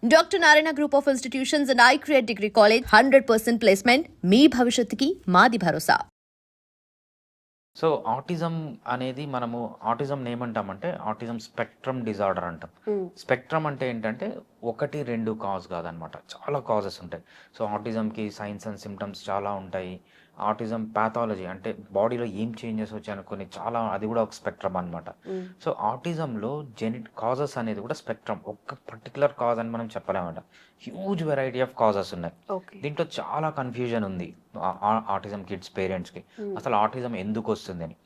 Dr. Narayana Group of Institutions and iCreate Degree College 100% placement. మీ భవిష్యత్తుకి మాది భరోసా. So autism అనేది మనము ఆటిజం ఏమంటామంటే ఆటిజం స్పెక్ట్రమ్ డిజార్డర్ అంటాం. స్పెక్ట్రమ్ అంటే ఏంటంటే ఒకటి రెండు కాజ్ కాదనమాట, చాలా కాజెస్ ఉంటాయి. సో ఆటిజంకి సైన్స్ అండ్ సిమ్టమ్స్ చాలా ఉంటాయి. ఆటిజం ప్యాథాలజీ అంటే బాడీలో ఏం చేంజెస్ వచ్చాయనుకొని చాలా, అది కూడా ఒక స్పెక్ట్రమ్ అనమాట. సో ఆటిజంలో కాజెస్ అనేది కూడా స్పెక్ట్రమ్, ఒక పర్టికులర్ కాజ్ అని మనం చెప్పలేమట. హ్యూజ్ వెరైటీ ఆఫ్ కాజెస్ ఉన్నాయి. దీంట్లో చాలా కన్ఫ్యూజన్ ఉంది ఆటిజం కిడ్స్ పేరెంట్స్కి. అసలు ఆటిజం ఎందుకు వస్తుంది అని,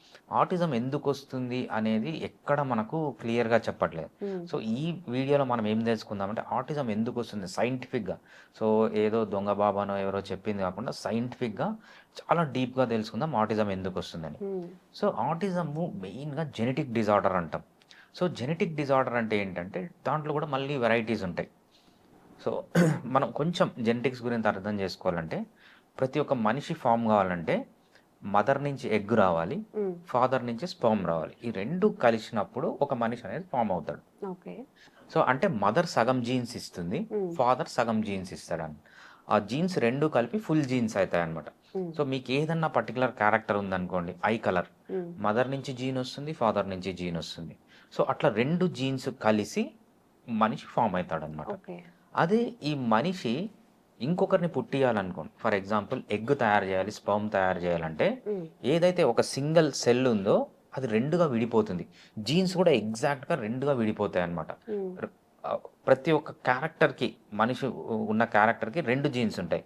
ఆటిజం ఎందుకు వస్తుంది అనేది ఎక్కడ మనకు క్లియర్గా చెప్పట్లేదు. సో ఈ వీడియోలో మనం ఏం తెలుసుకుందామంటే ఆటిజం ఎందుకు వస్తుంది సైంటిఫిక్గా. సో ఏదో దొంగ బాబానో ఎవరో చెప్పింది కాకుండా సైంటిఫిక్గా చాలా డీప్గా తెలుసుకుందాం ఆటిజం ఎందుకు వస్తుందని. సో ఆటిజము మెయిన్గా జెనెటిక్ డిజార్డర్ అంటాం. సో జెనెటిక్ డిజార్డర్ అంటే ఏంటంటే దాంట్లో కూడా మళ్ళీ వెరైటీస్ ఉంటాయి. సో మనం కొంచెం జెనెటిక్స్ గురించి అర్థం చేసుకోవాలంటే, ప్రతి ఒక్క మనిషి ఫామ్ కావాలంటే మదర్ నుంచి ఎగ్ రావాలి, ఫాదర్ నుంచి స్పర్మ్ రావాలి. ఈ రెండు కలిసినప్పుడు ఒక మనిషి అనేది ఫామ్ అవుతాడు. సో అంటే మదర్ సగం జీన్స్ ఇస్తుంది, ఫాదర్ సగం జీన్స్ ఇస్తాడు. ఆ జీన్స్ రెండు కలిపి ఫుల్ జీన్స్ అవుతాయి అనమాట. సో మీకు ఏదన్నా పర్టికులర్ క్యారెక్టర్ ఉందనుకోండి, ఐ కలర్, మదర్ నుంచి జీన్ వస్తుంది, ఫాదర్ నుంచి జీన్ వస్తుంది. సో అట్లా రెండు జీన్స్ కలిసి మనిషి ఫామ్ అవుతాడు అనమాట. అదే ఈ మనిషి ఇంకొకరిని పుట్టియాలనుకోండి, ఫర్ ఎగ్జాంపుల్ ఎగ్ తయారు చేయాలి, స్పర్మ్ తయారు చేయాలంటే ఏదైతే ఒక సింగిల్ సెల్ ఉందో అది రెండుగా విడిపోతుంది. జీన్స్ కూడా ఎగ్జాక్ట్గా రెండుగా విడిపోతాయి అనమాట. ప్రతి ఒక్క క్యారెక్టర్కి, మనిషి ఉన్న క్యారెక్టర్కి రెండు జీన్స్ ఉంటాయి.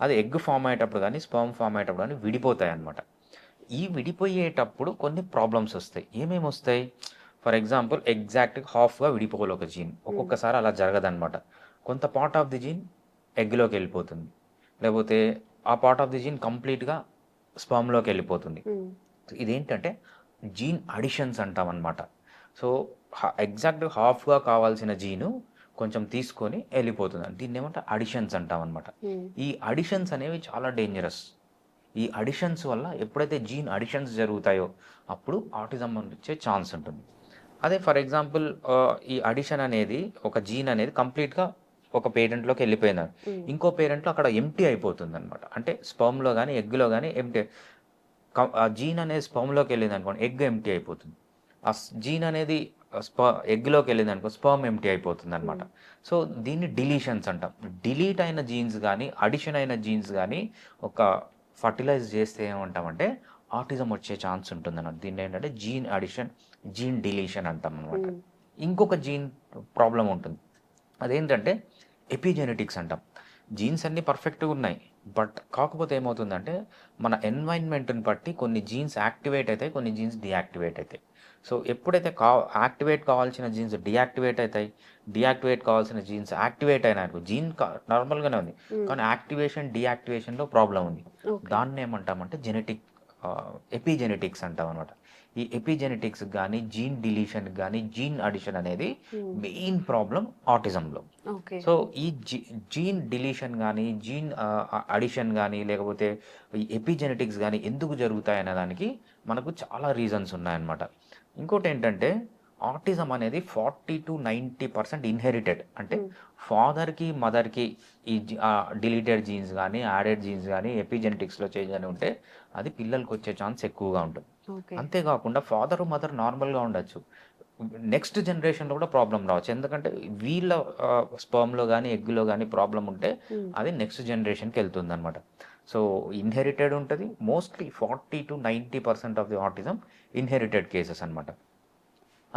అది ఎగ్ ఫామ్ అయ్యేటప్పుడు కానీ స్పర్మ్ ఫామ్ అయ్యేటప్పుడు కానీ విడిపోతాయి అనమాట. ఈ విడిపోయేటప్పుడు కొన్ని ప్రాబ్లమ్స్ వస్తాయి. ఏమేమి వస్తాయి? ఫర్ ఎగ్జాంపుల్ ఎగ్జాక్ట్గా హాఫ్గా విడిపోవాలి ఒక జీన్. ఒక్కొక్కసారి అలా జరగదన్నమాట. కొంత పార్ట్ ఆఫ్ ది జీన్ ఎగ్లోకి వెళ్ళిపోతుంది, లేకపోతే ఆ పార్ట్ ఆఫ్ ది జీన్ కంప్లీట్గా స్పర్మ్లోకి వెళ్ళిపోతుంది. ఇదేంటంటే జీన్ అడిషన్స్ అంటాం అనమాట. సో ఎగ్జాక్ట్గా హాఫ్గా కావాల్సిన జీను కొంచెం తీసుకొని వెళ్ళిపోతుంది, దీన్ని ఏమంటే అడిషన్స్ అంటాం అనమాట. ఈ అడిషన్స్ అనేవి చాలా డేంజరస్. ఈ అడిషన్స్ వల్ల ఎప్పుడైతే జీన్ అడిషన్స్ జరుగుతాయో అప్పుడు ఆటిజం వచ్చే ఛాన్స్ ఉంటుంది. అదే ఫర్ ఎగ్జాంపుల్ ఈ అడిషన్ అనేది, ఒక జీన్ అనేది కంప్లీట్గా ఒక పేరెంట్లోకి వెళ్ళిపోయింది, ఇంకో పేరెంట్లో అక్కడ ఎంటీ అయిపోతుంది అనమాట. అంటే స్పర్మ్లో కానీ ఎగ్లో కానీ ఎంటీ, ఆ జీన్ అనేది స్పర్మ్లోకి వెళ్ళింది అనుకోండి, ఎగ్ ఎంటీ అయిపోతుంది. ఆ జీన్ అనేది ఎగ్లోకి వెళ్ళింది అనుకో, స్పర్మ్ ఎంటీ అయిపోతుంది అనమాట. సో దీన్ని డిలీషన్స్ అంటాం. డిలీట్ అయిన జీన్స్ కానీ అడిషన్ అయిన జీన్స్ కానీ ఒక ఫర్టిలైజ్ చేస్తే ఏమంటామంటే ఆటిజం వచ్చే ఛాన్స్ ఉంటుంది అన్నమాట. దీన్ని ఏంటంటే జీన్ అడిషన్, జీన్ డిలీషన్ అంటాం అనమాట. ఇంకొక జీన్ ప్రాబ్లం ఉంటుంది, అదేంటంటే ఎపిజెనెటిక్స్ అంటాం. జీన్స్ అన్నీ పర్ఫెక్ట్గా ఉన్నాయి, బట్ కాకపోతే ఏమవుతుందంటే మన ఎన్వైరన్మెంట్ని బట్టి కొన్ని జీన్స్ యాక్టివేట్ అవుతాయి, కొన్ని జీన్స్ డియాక్టివేట్ అవుతాయి. సో ఎప్పుడైతే యాక్టివేట్ కావాల్సిన జీన్స్ డియాక్టివేట్ అవుతాయి, డియాక్టివేట్ కావాల్సిన జీన్స్ యాక్టివేట్ అయినాయి, జీన్ నార్మల్గానే ఉంది కానీ యాక్టివేషన్ డియాక్టివేషన్లో ప్రాబ్లం ఉంది. దాన్ని ఏమంటామంటే జెనెటిక్ ఎపిజెనెటిక్స్ అంటాం అనమాట. ఈ ఎపిజెనెటిక్స్ కానీ జీన్ డిలీషన్ కానీ జీన్ అడిషన్ అనేది మెయిన్ ప్రాబ్లం ఆటిజంలో. సో ఈ జీన్ డిలీషన్ కానీ జీన్ అడిషన్ కానీ లేకపోతే ఈ ఎపిజెనెటిక్స్ కానీ ఎందుకు జరుగుతాయి అనే దానికి మనకు చాలా రీజన్స్ ఉన్నాయన్నమాట. ఇంకోటి ఏంటంటే ఆటిజం అనేది 40 to 90% ఇన్హెరిటెడ్. అంటే ఫాదర్కి మదర్కి ఈ డిలీటెడ్ జీన్స్ కానీ యాడెడ్ జీన్స్ కానీ ఎపిజెనెటిక్స్లో చేంజ్ అని ఉంటే అది పిల్లలకి వచ్చే ఛాన్స్ ఎక్కువగా ఉంటుంది. అంతేకాకుండా ఫాదర్ మదర్ నార్మల్గా ఉండొచ్చు, నెక్స్ట్ జనరేషన్లో కూడా ప్రాబ్లం రావచ్చు. ఎందుకంటే వీళ్ళ స్పర్మ్లో కానీ ఎగ్లో కానీ ప్రాబ్లం ఉంటే అది నెక్స్ట్ జనరేషన్కి వెళ్తుంది అనమాట. సో ఇన్హెరిటెడ్ ఉంటుంది. Mostly 40 to 90% of the autism inherited cases అనమాట.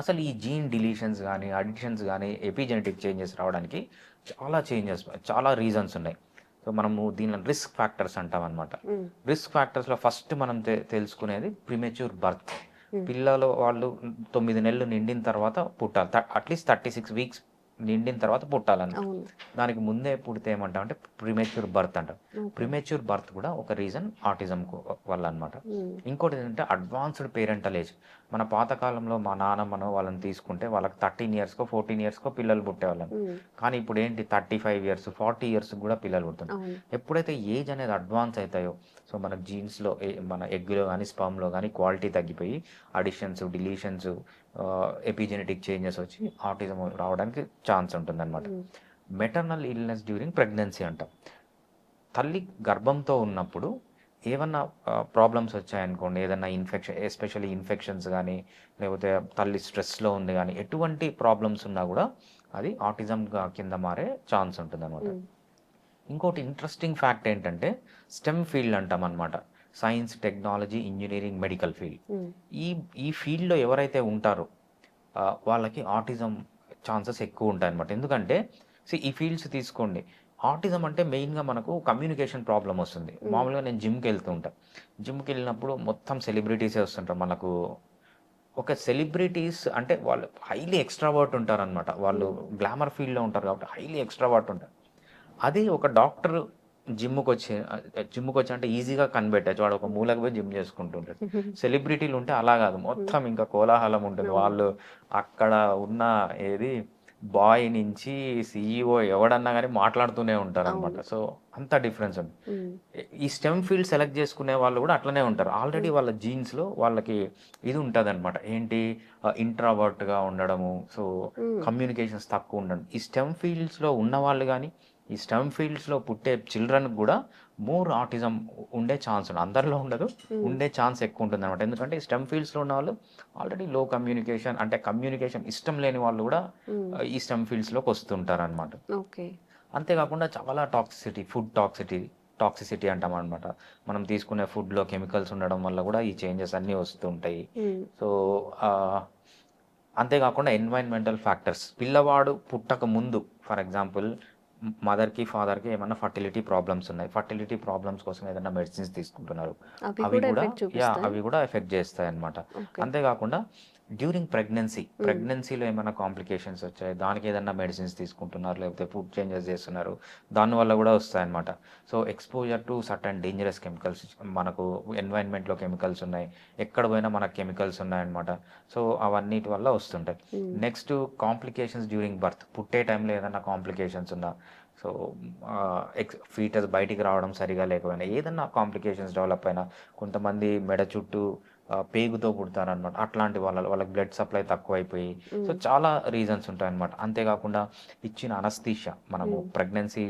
అసలు ఈ జీన్ డిలీషన్స్ కానీ అడిషన్స్ కానీ ఎపిజెనెటిక్ చేంజెస్ రావడానికి చాలా రీజన్స్ ఉన్నాయి. సో మనము దీనిలో రిస్క్ ఫ్యాక్టర్స్ అంటాం అనమాట. రిస్క్ ఫ్యాక్టర్స్లో ఫస్ట్ మనం తెలుసుకునేది ప్రిమెచ్యూర్ బర్త్. పిల్లలు వాళ్ళు 9 నెలలు నిండిన తర్వాత పుట్టాలి, అట్లీస్ట్ 36 weeks నిండిన తర్వాత పుట్టాలని. దానికి ముందే పుడితే ఏమంటామంటే ప్రిమెచ్యూర్ బర్త్ అంటాం. ప్రిమెచ్యూర్ బర్త్ కూడా ఒక రీజన్ ఆటిజం వల్ల అనమాట. ఇంకోటి ఏంటంటే అడ్వాన్స్డ్ పేరెంటల్ ఏజ్. మన పాతకాలంలో మా నాన్నమ్మనో వాళ్ళని తీసుకుంటే వాళ్ళకి 13 years 14 years పిల్లలు పుట్టేవాళ్ళని. కానీ ఇప్పుడు ఏంటి 35 years 40 years కూడా పిల్లలు పుడుతున్నారు. ఎప్పుడైతే ఏజ్ అనేది అడ్వాన్స్ అవుతాయో సో మన జీన్స్లో, మన ఎగ్లో కానీ స్పర్మ్లో కానీ క్వాలిటీ తగ్గిపోయి అడిషన్స్ డిలీషన్స్ ఎపిజెనెటిక్ చేంజెస్ వచ్చి ఆటిజం రావడానికి ఛాన్స్ ఉంటుందన్నమాట. మెటర్నల్ ఇల్నెస్ డ్యూరింగ్ ప్రెగ్నెన్సీ అంటాం. తల్లి గర్భంతో ఉన్నప్పుడు ఏమన్నా ప్రాబ్లమ్స్ వచ్చాయనుకోండి, ఏదన్నా ఇన్ఫెక్షన్, ఎస్పెషల్లీ ఇన్ఫెక్షన్స్ కానీ, లేకపోతే తల్లి స్ట్రెస్లో ఉంది కానీ, ఎటువంటి ప్రాబ్లమ్స్ ఉన్నా కూడా అది ఆటిజం కింద మారే ఛాన్స్ ఉంటుంది అనమాట. ఇంకోటి ఇంట్రెస్టింగ్ ఫ్యాక్ట్ ఏంటంటే స్టెమ్ ఫీల్డ్ అంటాం అనమాట. Science, technology, engineering, medical field. ఈ ఈ ఫీల్డ్లో ఎవరైతే ఉంటారో వాళ్ళకి ఆటిజం ఛాన్సెస్ ఎక్కువ ఉంటాయి అనమాట. ఎందుకంటే ఈ ఫీల్డ్స్ తీసుకోండి, ఆటిజం అంటే మెయిన్గా మనకు కమ్యూనికేషన్ ప్రాబ్లం వస్తుంది. మామూలుగా నేను జిమ్కి వెళ్తూ ఉంటాను. జిమ్కి వెళ్ళినప్పుడు మొత్తం సెలబ్రిటీసే వస్తుంటారు మనకు. ఒక సెలబ్రిటీస్ అంటే వాళ్ళు హైలీ ఎక్స్ట్రావర్ట్ ఉంటారనమాట. వాళ్ళు గ్లామర్ ఫీల్డ్లో ఉంటారు కాబట్టి హైలీ ఎక్స్ట్రావర్ట్ ఉంటారు. అదే ఒక డాక్టర్ జిమ్కి వచ్చి అంటే ఈజీగా కనిపెట్టచ్చు, వాడు ఒక మూలకు పోయి జిమ్ చేసుకుంటుంటాడు. సెలబ్రిటీలు ఉంటే అలా కాదు, మొత్తం ఇంకా కోలాహలం ఉంటుంది. వాళ్ళు అక్కడ ఉన్న ఏది బాయ్ నుంచి సిఇఓ ఎవడన్నా కానీ మాట్లాడుతూనే ఉంటారు అనమాట. సో అంత డిఫరెన్స్ ఉంది. ఈ స్టెమ్ ఫీల్డ్ సెలెక్ట్ చేసుకునే వాళ్ళు కూడా అట్లనే ఉంటారు. ఆల్రెడీ వాళ్ళ జీన్స్లో వాళ్ళకి ఇది ఉంటుంది అనమాట. ఏంటి, ఇంట్రావర్ట్గా ఉండడము, సో కమ్యూనికేషన్స్ తక్కువ ఉండడం. ఈ స్టెమ్ ఫీల్డ్స్లో ఉన్న వాళ్ళు కానీ, ఈ స్టెమ్ ఫీల్డ్స్లో పుట్టే చిల్డ్రన్కి కూడా మోర్ ఆటిజం ఉండే ఛాన్స్ ఉంది. అందరిలో ఉండదు, ఉండే ఛాన్స్ ఎక్కువ ఉంటుంది అనమాట. ఎందుకంటే ఈ స్టెమ్ ఫీల్డ్స్లో ఉన్న వాళ్ళు ఆల్రెడీ లో కమ్యూనికేషన్, అంటే కమ్యూనికేషన్ ఇష్టం లేని వాళ్ళు కూడా ఈ స్టెమ్ ఫీల్డ్స్లోకి వస్తుంటారు అనమాట. అంతేకాకుండా చాలా టాక్సిసిటీ, ఫుడ్ టాక్సిసిటీ అంటాం అనమాట. మనం తీసుకునే ఫుడ్లో కెమికల్స్ ఉండడం వల్ల కూడా ఈ చేంజెస్ అన్నీ వస్తుంటాయి. సో అంతేకాకుండా ఎన్వైరన్మెంటల్ ఫ్యాక్టర్స్, పిల్లవాడు పుట్టక ముందు ఫర్ ఎగ్జాంపుల్ మదర్కి ఫాదర్కి ఏమన్నా ఫర్టిలిటీ ప్రాబ్లమ్స్ ఉన్నాయి, ఫర్టిలిటీ ప్రాబ్లమ్స్ కోసం ఏదైనా మెడిసిన్స్ తీసుకుంటున్నారు, అవి కూడా ఎఫెక్ట్ చేస్తాయి అన్నమాట. అంతేకాకుండా డ్యూరింగ్ ప్రెగ్నెన్సీలో ఏమైనా కాంప్లికేషన్స్ వచ్చాయి, దానికి ఏదైనా మెడిసిన్స్ తీసుకుంటున్నారు, లేకపోతే ఫుడ్ చేంజెస్ చేస్తున్నారు, దానివల్ల కూడా వస్తాయన్నమాట. So exposure to certain dangerous chemicals, మనకు ఎన్వైరన్మెంట్లో కెమికల్స్ ఉన్నాయి, ఎక్కడ పోయినా మనకు కెమికల్స్ ఉన్నాయన్నమాట. సో అవన్నిటి వల్ల వస్తుంటాయి. నెక్స్ట్ కాంప్లికేషన్స్ డ్యూరింగ్ బర్త్, పుట్టే టైంలో ఏదైనా కాంప్లికేషన్స్ ఉన్నా, సో ఫీటస్ బయటికి రావడం సరిగా లేకపోయినా, ఏదన్నా కాంప్లికేషన్స్ డెవలప్ అయినా, కొంతమంది మెడ చుట్టూ పేగుతో పుడతారనమాట. అట్లాంటి వాళ్ళకి బ్లడ్ సప్లై తక్కువైపోయి, సో చాలా రీజన్స్ ఉంటాయన్నమాట. అంతేకాకుండా ఇచ్చిన అనస్థీషియా, మనము ప్రెగ్నెన్సీ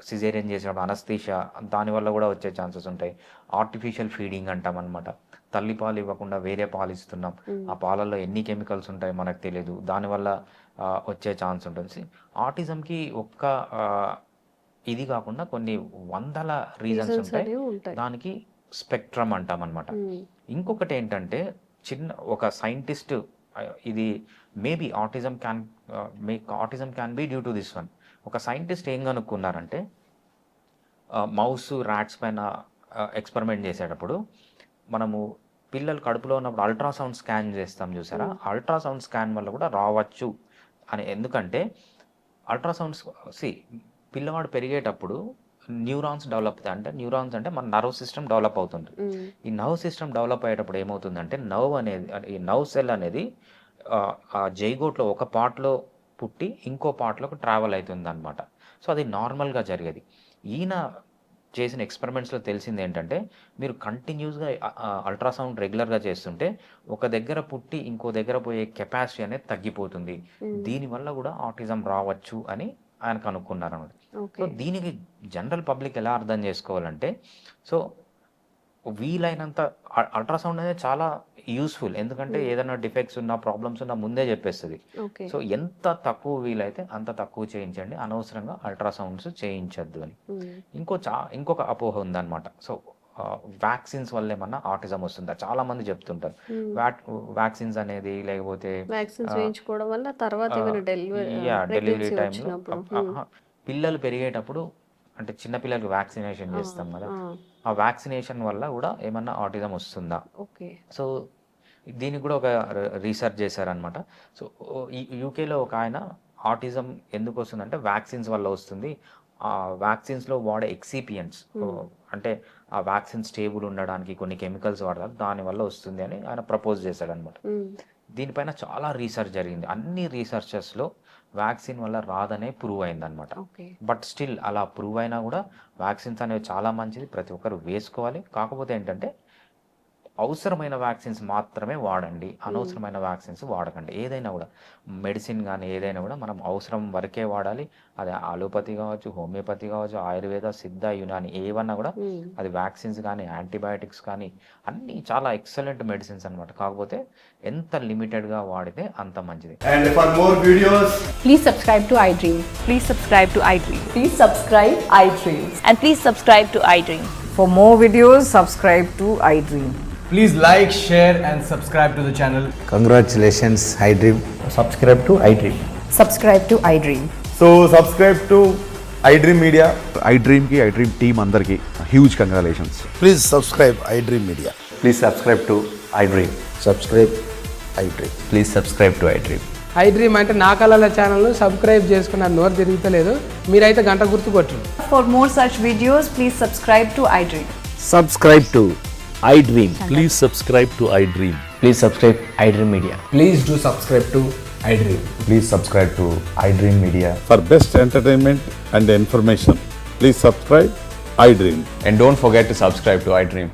సిజేరియన్ చేసినప్పుడు అనస్థీషియా, దానివల్ల కూడా వచ్చే ఛాన్సెస్ ఉంటాయి. ఆర్టిఫిషియల్ ఫీడింగ్ అంటాం అనమాట. తల్లి పాలు ఇవ్వకుండా వేరే పాలు ఇస్తున్నాం, ఆ పాలల్లో ఎన్ని కెమికల్స్ ఉంటాయి మనకు తెలియదు, దానివల్ల వచ్చే ఛాన్స్ ఉంటుంది. ఆటిజంకి ఒక్క ఇది కాకుండా కొన్ని వందల రీజన్స్ ఉంటాయి. దానికి స్పెక్ట్రమ్ అంటాం అనమాట. ఇంకొకటి ఏంటంటే ఒక సైంటిస్ట్, ఇది maybe autism can be due to this one. ఒక సైంటిస్ట్ ఏం కనుక్కున్నారంటే, మౌస్ ర్యాట్స్ పైన ఎక్స్పెరిమెంట్ చేసేటప్పుడు మనము పిల్లలు కడుపులో ఉన్నప్పుడు అల్ట్రాసౌండ్ స్కాన్ చేస్తాం చూసారా, అల్ట్రాసౌండ్ స్కాన్ వల్ల కూడా రావచ్చు అని. ఎందుకంటే అల్ట్రాసౌండ్స్ పిల్లవాడు పెరిగేటప్పుడు న్యూరాన్స్ డెవలప్ అవుతాయి. అంటే న్యూరాన్స్ అంటే మన నర్వ్ సిస్టమ్ డెవలప్ అవుతుంది. ఈ నర్వ్ సిస్టమ్ డెవలప్ అయ్యేటప్పుడు ఏమవుతుందంటే, ఈ నర్వ్ సెల్ అనేది ఆ జైగోట్లో ఒక పార్ట్లో పుట్టి ఇంకో పార్ట్లోకి ట్రావెల్ అవుతుంది అనమాట. సో అది నార్మల్గా జరిగేది. ఈయన చేసిన ఎక్స్పెరిమెంట్స్లో తెలిసింది ఏంటంటే, మీరు కంటిన్యూస్గా అల్ట్రాసౌండ్ రెగ్యులర్గా చేస్తుంటే ఒక దగ్గర పుట్టి ఇంకో దగ్గర పోయే కెపాసిటీ అనేది తగ్గిపోతుంది, దీనివల్ల కూడా ఆటిజం రావచ్చు అని ఆయన కనుక్కున్నారు అన్నమాట. సో దీనికి జనరల్ పబ్లిక్ ఎలా అర్థం చేసుకోవాలంటే, సో వీలైనంత అల్ట్రాసౌండ్ అనేది చాలా యూస్ఫుల్. ఎందుకంటే ఏదైనా డిఫెక్ట్స్ ఉన్నా, ప్రాబ్లమ్స్ ఉన్నా ముందే చెప్పేస్తుంది. సో ఎంత తక్కువ వీలైతే అంత తక్కువ చేయించండి, అనవసరంగా అల్ట్రాసౌండ్స్ చేయించద్దు అని. ఇంకొక అపోహ ఉందన్నమాట. సో వ్యాక్సిన్స్ వల్ల ఏమన్నా ఆటిజం వస్తుందా, చాలా మంది చెప్తుంటారు. వ్యాక్సిన్స్ అనేది, లేకపోతే డెలివరీ టైంలో పిల్లలు పెరిగేటప్పుడు, అంటే చిన్నపిల్లలకి వ్యాక్సినేషన్ చేస్తాం కదా, ఆ వ్యాక్సినేషన్ వల్ల కూడా ఏమన్నా ఆటిజం వస్తుందా. సో దీనికి కూడా ఒక రీసెర్చ్ చేశారనమాట. సో యూకేలో ఒక ఆయన ఆటిజం ఎందుకు వస్తుందంటే వ్యాక్సిన్స్ వల్ల వస్తుంది, ఆ వ్యాక్సిన్స్లో వాడే ఎక్సిపియంట్స్, అంటే ఆ వ్యాక్సిన్ స్టేబుల్ ఉండడానికి కొన్ని కెమికల్స్ వాడతారు, దానివల్ల వస్తుంది అని ఆయన ప్రపోజ్ చేశాడనమాట. దీనిపైన చాలా రీసెర్చ్ జరిగింది. అన్ని రీసెర్చెస్లో వ్యాక్సిన్ వల్ల రాదనే ప్రూవ్ అయిందనమాట. బట్ స్టిల్ అలా ప్రూవ్ అయినా కూడా వ్యాక్సిన్స్ అనేవి చాలా మంచిది, ప్రతి ఒక్కరు వేసుకోవాలి. కాకపోతే ఏంటంటే అవసరమైన వ్యాక్సిన్స్ మాత్రమే వాడండి, అనవసరమైన వ్యాక్సిన్స్ వాడకండి. ఏదైనా కూడా మెడిసిన్ కానీ ఏదైనా కూడా మనం అవసరం వరకే వాడాలి. అది అలోపతి కావచ్చు, హోమియోపతి కావచ్చు, ఆయుర్వేద, సిద్ధ, యునాని ఏవన్నా కూడా అది వ్యాక్సిన్స్ కానీ యాంటీబయాటిక్స్ కానీ అన్నీ చాలా ఎక్సలెంట్ మెడిసిన్స్ అనమాట. కాకపోతే ఎంత లిమిటెడ్గా వాడితే అంత మంచిది. And for more videos, Please subscribe to iDream. Please subscribe to iDream. Please subscribe iDream. And please subscribe to iDream. For more videos, subscribe to iDream. please like, share and subscribe to the channel. Congratulations, iDream. subscribe to iDream. Subscribe to iDream. So subscribe to iDream Media. iDream team అందరికి huge congratulations. Please subscribe iDream Media. Please subscribe to iDream. Subscribe iDream. Please subscribe to iDream. iDream అంటే నా కళల ఛానల్ను subscribe చేసుకున్న నోరు తిరుగుతలేదు, మీరైతే గంట గుర్తు కొట్టండి. For more such videos, please subscribe to iDream. Subscribe to iDream. Please subscribe to iDream. Please subscribe iDream Media. Please do subscribe to iDream. Please subscribe to iDream Media. For best entertainment and information, please subscribe iDream. And don't forget to subscribe to iDream.